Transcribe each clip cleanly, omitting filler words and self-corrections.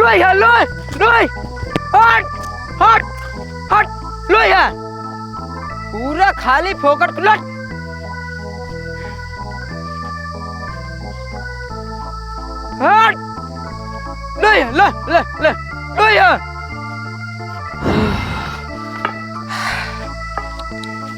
लोहिया लोय लोय हट हट हट लोहिया पूरा खाली फोकट लट हट लोहिया ले ले ले लोहिया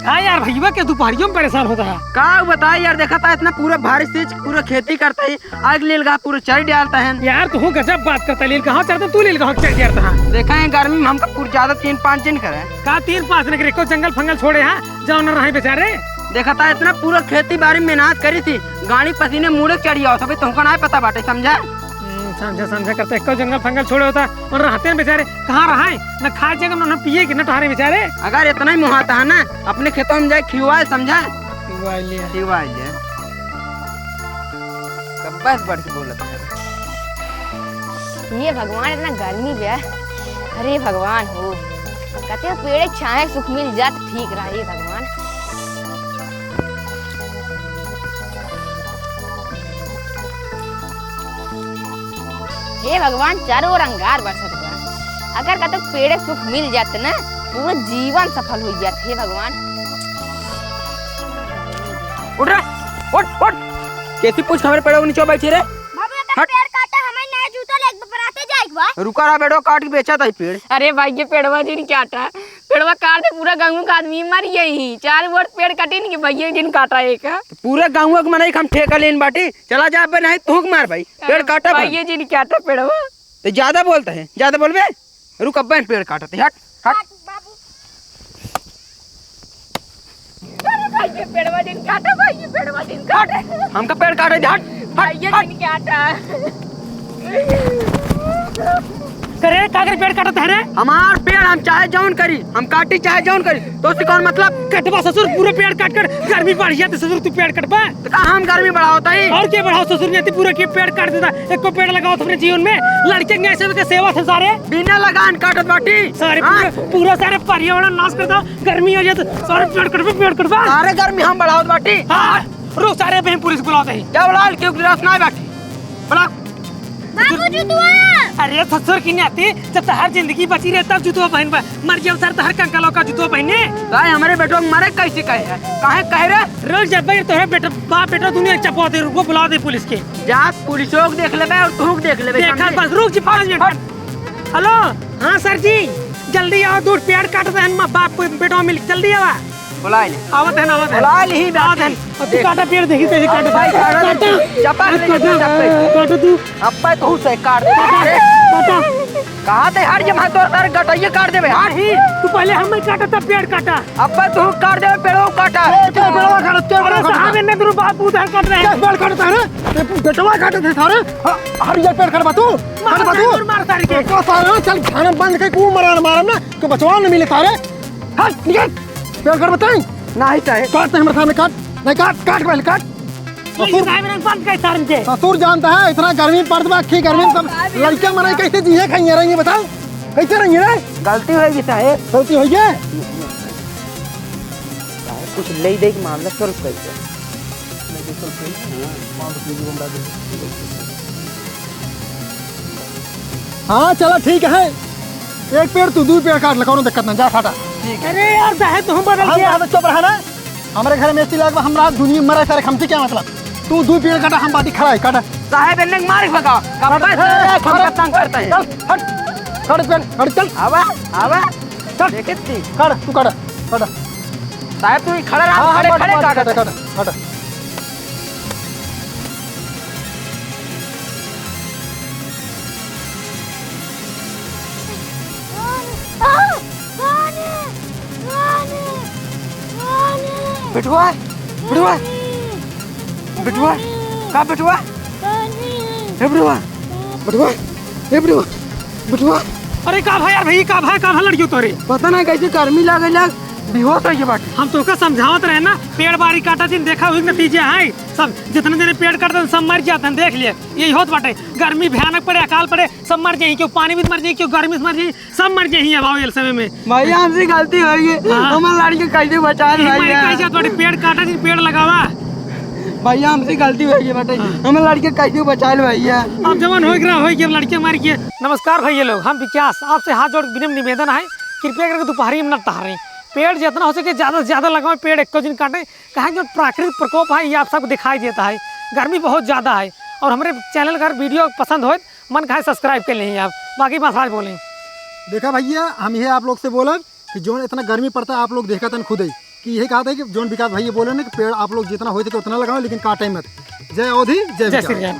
हाँ यार भैया के दोपहरियों में परेशान होता है। का बता यार, देखा था इतना पूरा बारिश से पूरा खेती करता है, आग लील का पूरा चढ़ डालता है यार। तू गजब बात करता है, लील कहाँ चढ़ता तू लील कहाँ चढ़ जाता है। देखा है गर्मी में हमका पूरा ज्यादा 3-5 दिन करे कहा 3-5 दिन के जंगल फंगल छोड़े हैं जाओ न रहे बेचारे। देखा था इतना पूरा खेती बाड़ी में मेहनत करी थी, गाड़ी पसीने मुड़े चढ़ी आओ तभी तुमको ना पता बाटे समझा। समझा समझा करते एक जंगल फंगल छोड़े होता और रहते हैं बेचारे, कहाँ रहा न खाए जगह न पिए कि न ठहरे बेचारे। अगर इतना ही मुहाता है ना अपने खेतों में जाए खिलवाए समझा खिलवाए बस बढ़ के बोला ये भगवान इतना गर्मी भी है। अरे भगवान हो कहते हैं पेड़ छाए सुख मिल जाए तो ठीक रहा। ये भगवान हे भगवान चारों ओर अंगार बरसत बा। अगर कहते पेड़ सुख मिल जाते ना पूरा जीवन सफल हो जाते। हे भगवान उठ रहा उठ उठ कैसी पूछ खबर पड़े नीचे बैठी रे। पेड़ काटा हमें नया जूता लेके बनाते जाएगा बा। रुका रहा बेटो काट के बेचा था पेड़। अरे भाई ये पेड़वा दिन काटा पेड़वा काट दे पूरा गाँव का आदमी मर गई। 4 वर्ष पेड़ कटे नहीं भैया दिन काटा एक पूरा गाँव के मनाई हम ठेका लेन बाटी चला जा नहीं तूक मार भाई पेड़ काटा भैया दिन काटा पेड़वा तो ज्यादा बोलता है ज्यादा बोलबे रुक अब पेड़ काटते हट हट भाई पेड़वा दिन काटा भाई पेड़वा दिन काटा हमका पेड़ काटे हट भैया दिन काटा करे काकर पेड़ काटता है रे। हमार पेड़ हम चाहे जौन करी हम काटी चाहे जौन करी तो उससे कौन मतलब कटवा ससुर पूरे पेड़ काट कर गर्मी बढ़ जाती ससुर तू पेड़ कटवा तो कहाँ हम गर्मी बढ़ा होता है और क्या बढ़ाओ ससुर ने पूरा के पेड़ काट देता। एक को पेड़ लगाओ अपने जीवन में लड़के के ऐसे के सेवा से सारे बिना लगान काटत बाटी सारे पूरा सारे पर्यावरण नाश कर दो गर्मी हो जाए सारे पेड़ कटवा सारे गर्मी हम बढ़ाओ बाटी। हाँ रोज सारे बहन पुलिस बुलाते हैं क्या बुला क्यों गिलास ना बैठी बड़ा अरे ससुर की नहीं आती जब तक हर जिंदगी बची रहे तब जुतवा पहन मर गया सर तो हर कंकलों का जुतवा पहने हमारे बेटो मरे कैसे कहे काहे कह रहे रोज जब भाई तो बेटा बाप बेटा दुनिया चपा दे रुको बुला दे पुलिस के जा पुलिसों को देख लेबे और तू देख लेबे देखा बस रुक जी 5 मिनट। हेलो हाँ सर जी जल्दी आओ दूर पेड़ काटते हैं बाप बेटा मिल जल्दी आवा बुला ले आवत है बुला ही बात है तू काटा पेड़ देखी कैसे काटा भाई चपा काटा तू अब तो से काट काटा कहां थे हर जमा तोर तार गटइए काट देबे हां ही तू पहले हम ही काटा तब पेड़ काटा अब तू काट देबे पेड़ो काटा पेड़वा काटा अरे साहब ने तेरे बाप उधर काट रहे हैं पेड़ काटता है बेटवा काटे थे सारे हर ये पेड़ काटबा तू मार सारे के तो सारे चल खाना बंद के कू मरान मारम ना तो बचवा न मिले सारे हट निकल पेड़ काट बताई नहीं चाहे काट हमारे सामने काट नहीं काट पहले काट ससुर बंद कर सारन के ससुर जानता है इतना गर्मी पड़त बा अच्छी गर्मी में सब लड़कियां मनाई कैसे जिए खाइए रहेंगे बताओ कैसे रहेंगे रे गलती होगी साहब गलती होई है कुछ ले दे के मामला सॉल्व कैसे हाँ चलो ठीक है एक पेड़ तू 2 पेड़ काट ले कोनो दिक्कत ना जा काटा अरे यार साहब तुम बदल के आदत चुप रहा ना हमारे घर में ऐसी लग हमरा दुनिया मरा सारे खमसे क्या मतलब तू 2 पेड़ काटा हम बाती खड़ा है काटा साहब ने मार भगा कब तंग करता है चल हट काट पेड़ हट चल आवा चल देखे थी काट तू काट साहब तू खड़ा रहा खड़े काट बिटुआ बिटुआ बिटुआ का बिटुआ हे बिटुआ बिटुआ हे बिटुआ बिटुआ अरे का भाई यार भाई का भाई लड़कियों तोरे पता ना कैसे गर्मी लागे लाग बेहोश हो गए बाटे हम तो का समझावत रहे ना पेड़ बारी काटा दिन देखा हुई नतीजे है सब जितने दिन पेड़ काटते सब मर जाते हैं देख लिए यही होत बाटे गर्मी भयानक पड़े अकाल पड़े सब मर जाए क्यों पानी में मर जाए क्यों गर्मी से मर जाए सब मर जाए अब ये समय में भैया हमसे गलती हो गई हमारे लड़की कैसे बचा रही है कैसे पेड़ काटा दिन पेड़ लगावा भैया हमसे गलती हो गई बेटे, हमें लड़के कैसे बचा लो भैया। अब जवान हो गया लड़के मार के। नमस्कार भैया लोग, हम विकास आपसे हाथ जोड़ विनम्र निवेदन है, कृपया करके दोपहरी में न टहरें। पेड़ जितना हो सके ज़्यादा से ज़्यादा लगाएं, पेड़ एक दिन काटें। कहें जो प्राकृतिक प्रकोप है ये आप सबको दिखाई देता है, गर्मी बहुत ज़्यादा है। और हमारे चैनल का वीडियो पसंद हो मन खाए सब्सक्राइब कर लें आप। बाकी मसाज बोलें। देखा भैया, हम ये आप लोग से बोला कि जो इतना गर्मी पड़ता है आप लोग देखा था खुद ही कि यही कहा था कि जोन विकास भैया बोले ना कि पेड़ आप लोग जितना हो सके उतना लगाओ, लेकिन काटे मत। जय अवधि, जय श्री राम।